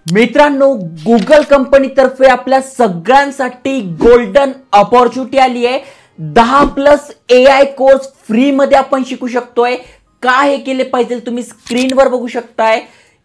मित्रांनो, गुगल कंपनीतर्फे आपल्या सगळ्यांसाठी गोल्डन अपॉर्च्युनिटी आली आहे। 10+ AI कोर्स फ्री मध्ये आपण शिकू शकतोय। काय हे केले पाहिजे तुम्ही स्क्रीनवर बघू शकताय।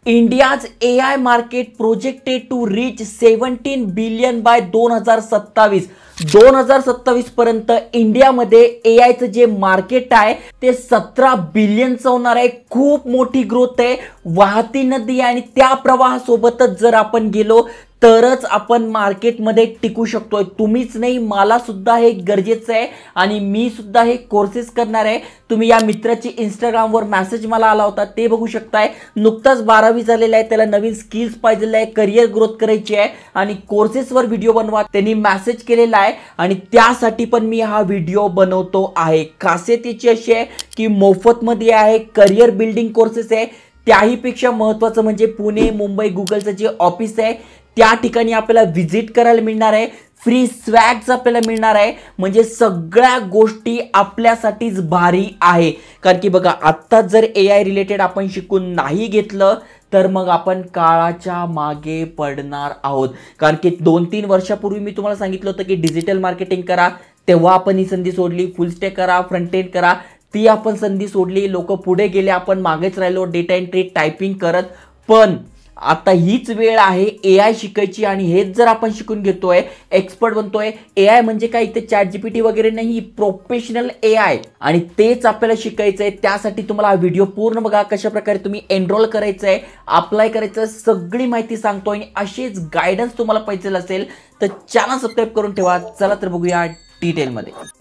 India's AI market projected to reach 17 billion by 2027। 2027 पर्यंत इंडियामध्ये AI चं जे मार्केट आहे ते 17 बिलियनचं होणार आहे। खूप मोठी ग्रोथ आहे। वाहती नदी आणि त्या प्रवाहासोबतच जर आपण गेलो तरच आपण मार्केटमध्ये टिकू शकतोय। तुम्हीच नाही, मला सुद्धा हे गरजेचं आहे आणि मी सुद्धा हे कोर्सेस करणार आहे। तुम्ही या मित्राची इंस्टाग्रामवर मेसेज मला आला होता ते बघू शकताय। नुकताच 12वी झालेला आहे, त्याला नवीन स्किल्स पाहिजे आहे, करियर ग्रोथ करायची आहे आणि कोर्सेसवर व्हिडिओ बनवा त्यांनी मेसेज केलेला आहे आणि त्यासाठी पण मी हा व्हिडिओ बनवतो आहे। खासियत याची अशी आहे की मोफतमध्ये आहे, करियर बिल्डिंग कोर्सेस आहे। त्याही पेक्षा महत्त्वाचं म्हणजे पुणे मुंबई गुगलचं जे ऑफिस आहे त्या ठिकाणी आपल्याला व्हिजिट करायला मिळणार आहे। फ्री स्वॅग्स आपल्याला मिळणार आहे। म्हणजे सगळ्या गोष्टी आपल्यासाठीच भारी आहे। कारण की बघा, आता जर AI रिलेटेड आपण शिकून नाही घेतलं तर मग आपण काळाच्या मागे पडणार आहोत। कारण की 2-3 वर्षापूर्वी मी तुम्हाला सांगितलं होतं की डिजिटल मार्केटिंग करा, तेव्हा आपण ही संधी सोडली। फुल स्टॅक करा, फ्रंट एंड करा, ती आपण संधी सोडली। लोक पुढे गेले, आपण मागेच राहिलो डेटा एंट्री टायपिंग करत। पण आता हीच वेळ आहे AI शिकायची आणि हेच जर आपण शिकून घेतोय, एक्सपर्ट बनतोय। AI म्हणजे काय, इथे ChatGPT वगैरे नाही, प्रोफेशनल AI आणि तेच आपल्याला शिकायचं आहे। त्यासाठी तुम्हाला हा व्हिडिओ पूर्ण बघा, कशा प्रकारे तुम्ही एनरोल करायचं आहे, अप्लाय करायचं, सगळी माहिती सांगतोय। आणि अशीच गायडन्स तुम्हाला पाहिजे असेल तर चॅनल सबस्क्राइब करून ठेवा। चला तर बघूया डिटेलमध्ये।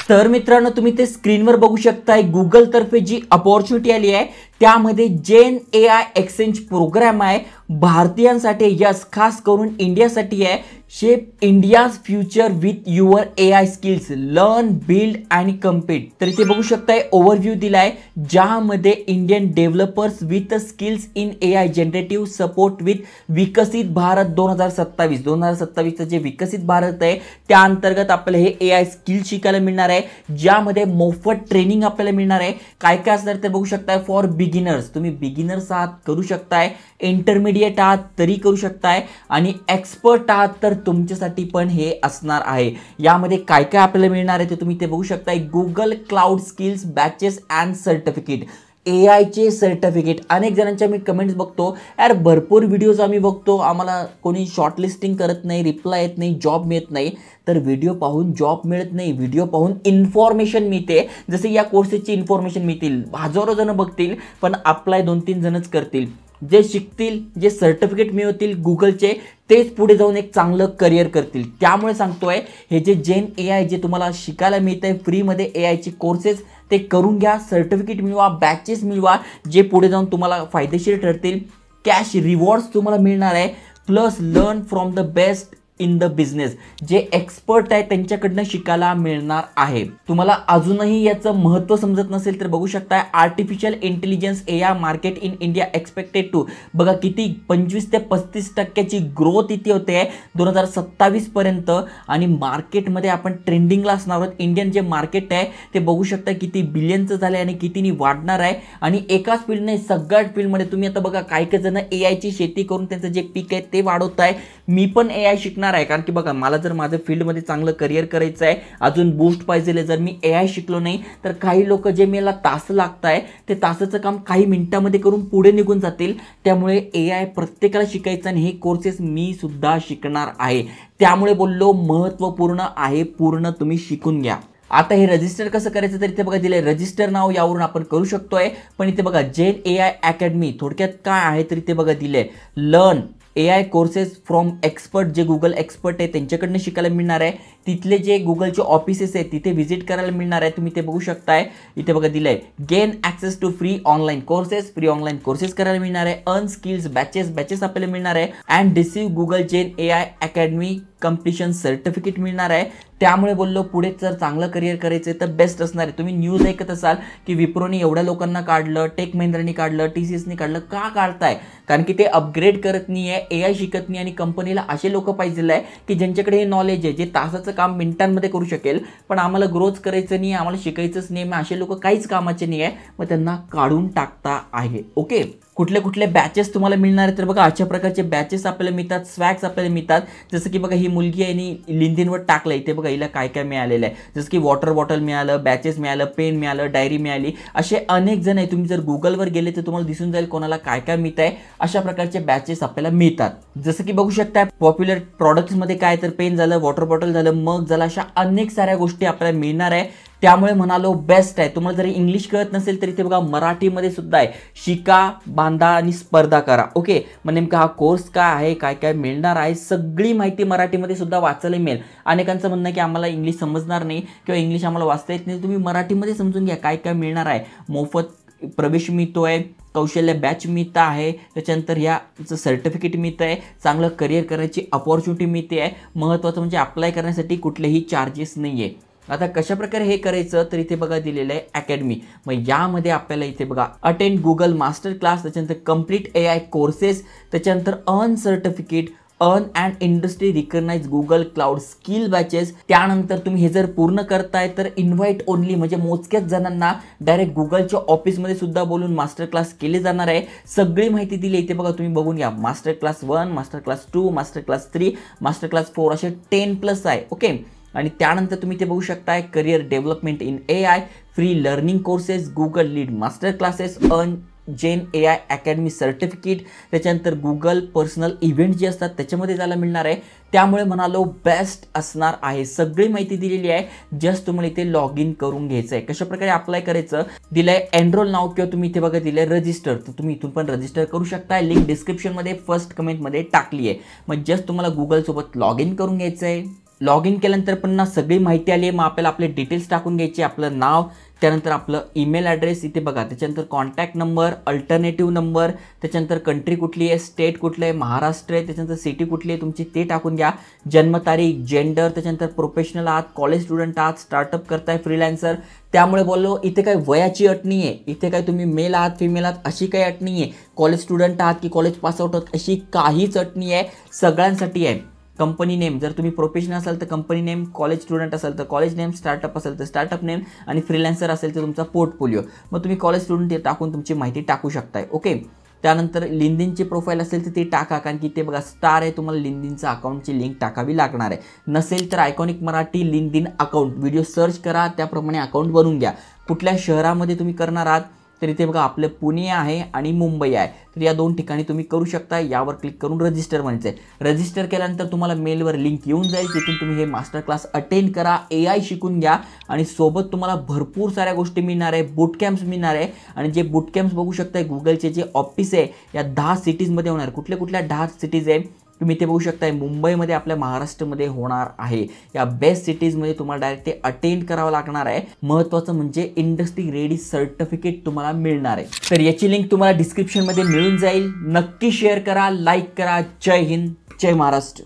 तर मित्रांनो, तुम्ही ते स्क्रीनवर बघू शकताय गुगल तर्फे जी अपॉर्च्युनिटी आली आहे त्यामध्ये जेन AI एक्सचेंज प्रोग्राम आहे भारतीयांसाठी। यस, खास करून इंडियासाठी आहे। Shape India's future with your AI skills, learn build आणि कम्पीट। तर इथे बघू शकताय ओव्हरव्ह्यू दिलाय ज्यामध्ये Indian developers with skills in AI generative support with विकसित भारत 2027। 2027चं जे विकसित भारत आहे त्या अंतर्गत आपल्याला हे AI स्किल शिकायला मिळणार आहे, ज्यामध्ये मोफत ट्रेनिंग आपल्याला मिळणार आहे। काय काय असणार ते बघू शकताय। फॉर बिगिनर्स, तुम्ही बिगिनर्स आहात करू शकताय, इंटरमिडिएट आहात तरी करू शकताय आणि एक्सपर्ट आहात तर तुमच्यासाठी पण हे असणार आहे। यामध्ये काय काय आपल्याला मिळणार आहे ते तुम्ही ते बघू शकताय। Google cloud skills batches and certificate, AI चे सर्टिफिकेट। अनेक जणांच्या मी कमेंट्स बघतो, यार भरपूर व्हिडिओज आम्ही बघतो, आम्हाला कोणी शॉर्टलिस्टिंग करत नाही, रिप्लाय येत नाही, जॉब मिळत नाही। तर व्हिडिओ पाहून जॉब मिळत नाही, व्हिडिओ पाहून इन्फॉर्मेशन मिळते। जसे या कोर्सेसची इन्फॉर्मेशन मिळतील, हजारो जण बघतील पण अप्लाय 2-3 जणच करतील। जे शिकतील, जे सर्टिफिकेट मिळवतील गुगलचे, तेच पुढे जाऊन एक चांगलं करियर करतील। त्यामुळे सांगतोय हे जे जेन AI जे तुम्हाला शिकायला मिळतंय फ्रीमध्ये AI चे कोर्सेस ते करून घ्या, सर्टिफिकेट मिळवा, बॅचेस मिळवा जे पुढे जाऊन तुम्हाला फायदेशीर ठरतील। कॅश रिवॉर्ड्स तुम्हाला मिळणार आहे, plus learn from the best in the business, जे एक्सपर्ट आहे त्यांच्याकडनं शिकायला मिळणार आहे। तुम्हाला अजूनही याचं महत्त्व समजत नसेल तर बघू शकता, artificial intelligence AI market in India expected to, बघा किती 25 ते 35% ग्रोथ इथे होते 2027 पर्यंत आणि मार्केटमध्ये आपण ट्रेंडिंगला असणार आहोत। इंडियन जे मार्केट आहे ते बघू शकता किती बिलियनचं झालंय आणि कितीनी वाढणार आहे। आणि एकाच फील्ड नाही, सगळ्याच फील्डमध्ये तुम्ही आता बघा काही काही जण AI ची शेती करून त्यांचं जे पीक आहे ते वाढवत आहे। मी पण AI शिकणार आहे, कारण की बघा मला जर माझं फील्डमध्ये चांगलं करियर करायचं आहे, अजून बूस्ट पाहिजे, जर मी AI शिकलो नाही तर काही लोक जे मला तास लागताय ते तासाचं काम काही मिनिटांमध्ये करून पुढे निघून जातील। त्यामुळे AI प्रत्येकाला शिकायचं आणि हे कोर्सेस मी सुद्धा शिकणार आहे। त्यामुळे बोललो महत्त्वपूर्ण आहे, पूर्ण तुम्ही शिकून घ्या। आता हे रजिस्टर कसं करायचं तर इथे बघा दिले रजिस्टर नाव, यावरून आपण करू शकतोय। पण इथे बघा जेन AI अकॅडमी थोडक्यात काय आहे तर इथे बघा दिले learn AI courses from expert, जे गुगल एक्सपर्ट आहे त्यांच्याकडनं शिकायला मिळणार आहे। तिथले जे गुगलचे ऑफिसेस आहेत तिथे व्हिजिट करायला मिळणार आहे. तुम्ही ते बघू शकताय, इथे बघा दिलंय gain access to free online courses करायला मिळणार आहे. अर्न स्किल्स बॅचेस आपल्याला मिळणार आहे. And receive Google gen AI academy completion certificate मिळणार आहे. त्यामुळे बोललो पुढे जर चांगलं करिअर करायचं तर बेस्ट असणार आहे. तुम्ही न्यूज ऐकत असाल की विप्रोने एवढ्या लोकांना काढलं, टेक महिंद्राने काढलं, TCSने काढलं. का काढताय? कारण की ते अपग्रेड करत नाही आहे, AI शिकत नाही आणि कंपनीला असे लोक पाहिजे आहे की ज्यांच्याकडे हे नॉलेज आहे, जे तासाचं काम मिनिटांमध्ये करू शकेल. पण आम्हाला ग्रोथ करायचं नाही, आम्हाला शिकायचंच नाही, मग असे लोक काहीच कामाचे नाही आहे, मग त्यांना काढून टाकता आहे. ओके, कुठले बॅचेस तुम्हाला मिळणार आहे तर बघा अशा प्रकारचे बॅचेस आपल्याला मिळतात, स्वॅग्स आपल्याला मिळतात. जसं की बघा ही मुलगी आहे आणि लिंक्डइनवर टाकलं, इथे बघा हिला काय काय मिळालेलं आहे. जसं की वॉटर बॉटल मिळालं, बॅचेस मिळालं, पेन मिळालं, डायरी मिळाली. असे अनेक जण आहे. तुम्ही जर गुगलवर गेले तर तुम्हाला दिसून जाईल कोणाला काय काय मिळत आहे. अशा प्रकारचे बॅचेस आपल्याला मिळतात. जसं की बघू शकता पॉप्युलर प्रॉडक्ट्समध्ये काय तर पेन झालं, वॉटर बॉटल झालं, मग झालं, अशा अनेक साऱ्या गोष्टी आपल्याला मिळणार आहे. त्यामुळे म्हणालो बेस्ट आहे. तुम्हाला जरी इंग्लिश कळत नसेल तरी ते बघा मराठीमध्ये सुद्धा आहे. शिका, बांधा आणि स्पर्धा करा. ओके, मग नेमका हा कोर्स काय आहे, काय काय मिळणार आहे, सगळी माहिती मराठीमध्ये सुद्धा वाचायला मिळेल. अनेकांचं म्हणणं आहे की आम्हाला इंग्लिश समजणार नाही किंवा इंग्लिश आम्हाला वाचता येत नाही. तुम्ही मराठीमध्ये समजून घ्या काय काय मिळणार आहे. मोफत प्रवेश मिळतोय, कौशल्य बॅच मिळतं आहे, त्याच्यानंतर याचं सर्टिफिकेट मिळतं आहे, चांगलं करिअर करायची अपॉर्च्युनिटी मिळते आहे. महत्त्वाचं म्हणजे अप्लाय करण्यासाठी कुठलेही चार्जेस नाही आहे. आता कशा प्रकारे हे करायचं तर इथे बघा दिलेलं आहे अकॅडमी. मग यामध्ये आपल्याला इथे बघा अटेंड गुगल मास्टर क्लास, त्याच्यानंतर कम्प्लीट AI कोर्सेस, त्याच्यानंतर earn certificate, earn and industry recognise Google cloud skill badges. त्यानंतर तुम्ही हे जर पूर्ण करताय तर इन्व्हाइट ओनली म्हणजे मोजक्याच जणांना डायरेक्ट गुगलच्या ऑफिसमध्ये सुद्धा बोलून मास्टर क्लास केले जाणार आहे. सगळी माहिती दिली इथे बघा, तुम्ही बघून घ्या. Master class 1, master class 2, master class 3, master class 4 असे 10+ आहे. ओके, आणि त्यानंतर तुम्ही ते बघू शकताय career development in AI, free learning courses, Google lead master classes, earn gen AI academy certificate, त्याच्यानंतर गुगल पर्सनल इव्हेंट जे असतात त्याच्यामध्ये जायला मिळणार आहे. त्यामुळे म्हणालो बेस्ट असणार आहे. सगळी माहिती दिलेली आहे. जस्ट तुम्हाला इथे लॉग इन करून घ्यायचं आहे. कशा प्रकारे अप्लाय करायचं दिलंय एनरोल नाव किंवा तुम्ही इथे बघा दिलंय रजिस्टर, तर तुम्ही इथून पण रजिस्टर करू शकता. लिंक डिस्क्रिप्शनमध्ये फर्स्ट कमेंटमध्ये टाकली आहे. मग जस्ट तुम्हाला गुगलसोबत लॉग इन करून घ्यायचं आहे. लॉग इन केल्यानंतर पण सगळी माहिती आली आहे. मग आपल्याला आपले डिटेल्स टाकून घ्यायचे, आपलं नाव, त्यानंतर आपलं ईमेल ॲड्रेस इथे बघा, त्याच्यानंतर कॉन्टॅक्ट नंबर, अल्टरनेटिव्ह नंबर, त्याच्यानंतर कंट्री कुठली आहे, स्टेट कुठलं आहे, महाराष्ट्र आहे, त्याच्यानंतर सिटी कुठली आहे तुमची ते टाकून घ्या. जन्मतारीख, जेंडर, त्याच्यानंतर प्रोफेशनल आहात, कॉलेज स्टुडंट आहात, स्टार्टअप करताय, फ्रीलॅन्सर. त्यामुळे बोललो इथे काही वयाची अट नाही आहे. इथे काही तुम्ही मेल आहात, फिमेल आहात अशी काही अट नाही आहे. कॉलेज स्टुडंट आहात की कॉलेज पासआउट आहात अशी काहीच अट नाही आहे. सगळ्यांसाठी आहे. कंपनी नेम, जर तुम्ही प्रोफेशनल असाल तर कंपनी नेम, कॉलेज स्टुडंट असाल तर कॉलेज नेम, स्टार्टअप असेल तर स्टार्टअप नेम आणि फ्रीलॅन्सर असेल तर तुमचा पोर्टफोलिओ. मग तुम्ही कॉलेज स्टुडंट टाकून तुमची माहिती टाकू शकताय. ओके, त्यानंतर लिंक्डइनची प्रोफाईल असेल तर ते टाका, कारण की ते बघा स्टार आहे, तुम्हाला लिंक्डइनचं अकाउंटची लिंक टाकावी लागणार आहे. नसेल तर iconic Marathi LinkedIn account video search करा, त्याप्रमाणे अकाउंट बनवून घ्या. कुठल्या शहरामध्ये तुम्ही करणार आहात तर इथे बघा आपलं पुणे आहे आणि मुंबई आहे, तर या 2 ठिकाणी तुम्ही करू शकता. यावर क्लिक करून रजिस्टर म्हणायचं आहे. रजिस्टर केल्यानंतर तुम्हाला मेलवर लिंक येऊन जाईल, तिथून तुम्ही हे मास्टर क्लास अटेंड करा, AI शिकून घ्या आणि सोबत तुम्हाला भरपूर साऱ्या गोष्टी मिळणार आहे. बूट कॅम्प्स मिळणार आहे आणि जे बूट कॅम्प्स बघू शकताय गुगलचे जे ऑफिस आहे या 10 सिटीजमध्ये होणार. कुठल्या 10 सिटीज आहे तुम्ही ते बघू शकताय. मुंबईमध्ये आपल्या महाराष्ट्रामध्ये होणार आहे. या बेस्ट सिटीजमध्ये तुम्हाला डायरेक्ट ते अटेंड करावं लागणार आहे. महत्त्वाचं म्हणजे इंडस्ट्री रेडी सर्टिफिकेट तुम्हाला मिळणार आहे. तर याची लिंक तुम्हाला डिस्क्रिप्शनमध्ये मिळून जाईल. नक्की शेअर करा, लाईक करा. जय हिंद, जय महाराष्ट्र.